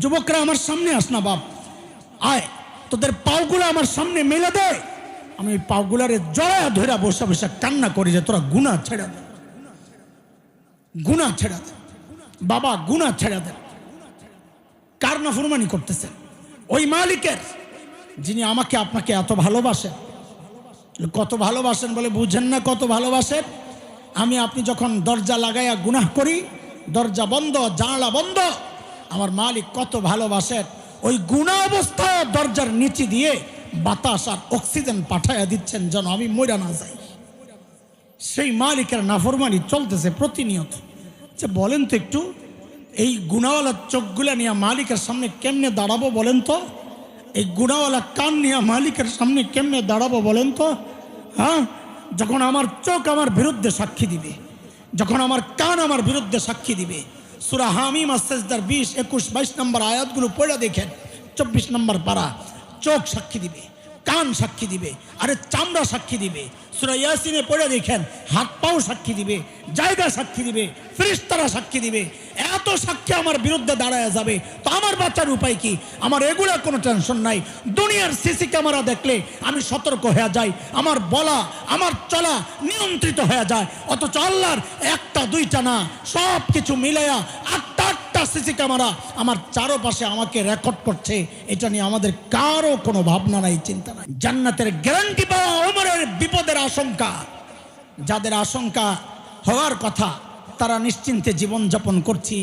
যুবকরা আমার সামনে আস না বাপ, আয় তোদের পাওগুলো আমার সামনে মেলে দে। আমি পাওগুলারে জড়া ধরে বসে বসে কান্না করি যে তোরা গুনাহ ছেড়ে দে, গুনাহ ছেড়ে দে বাবা, গুনাহ ছেড়ে দে। কার নাফরমানি করতেছেন? ওই মালিকের, যিনি আমাকে আপনাকে এত ভালোবাসেন। কত ভালোবাসেন বলে বুঝেন না? কত ভালোবাসেন? আমি আপনি যখন দরজা লাগাইয়া গুনাহ করি, দরজা বন্ধ, জানালা বন্ধ, আমার মালিক কত ভালোবাসেন। ওই গুনাহ অবস্থায় দরজার নিচে দিয়ে বাতাস আর অক্সিজেন পাঠাইয়া দিচ্ছেন যেন আমি মইরা না যাই। সেই মালিকের নাফরমানি চলতেছে প্রতিনিয়ত। আচ্ছা বলেন তো একটু, এই গুনাহওয়ালার চোখগুলা নিয়ে মালিকের সামনে কেমনে দাঁড়াবো বলেন তো? এই গুনাহওয়ালা কান নিয়ে মালিকের সামনে কেমনে দাঁড়াবো বলেন তো? হ্যাঁ, যখন আমার চোখ আমার বিরুদ্ধে সাক্ষী দিবে, যখন আমার কান আমার বিরুদ্ধে সাক্ষী দিবে। সূরা হামিম আস-সাজদার 20, 21, 22 নম্বর আয়াতগুলো পড়ে দেখেন, 24 নম্বর পারা। চোখ সাক্ষী দিবে, কান সাক্ষী দিবে, আরে চামড়া সাক্ষী দিবে। সূরা ইয়াসিনে পড়ে দেখেন, হাত পাও সাক্ষী দিবে, জায়গা সাক্ষী দিবে, ফেরেশতারা সাক্ষী দিবে। এত সাক্ষী আমার বিরুদ্ধে দাঁড়ায় যাবে, তো আমার বাঁচার উপায় কি? আমার এগুলা কোনো টেনশন নাই। দুনিয়ার সিসি ক্যামেরা দেখলে আমি সতর্ক হয়ে যাই, আমার বলা আমার চলা নিয়ন্ত্রিত হয়ে যায়। অথচ আল্লাহর একটা দুইটা না, সব কিছু মিলাইয়া আটটা সিসি ক্যামেরা আমার চারপাশে আমাকে রেকর্ড করছে। এটা নিয়ে আমাদের কারো কোনো ভাবনা নাই, চিন্তা নাই। জান্নাতের গ্যারান্টি পাওয়া ওমরের বিপদের আশঙ্কা, যাদের আশঙ্কা হওয়ার কথা তারা নিশ্চিন্তে জীবনযাপন করছি।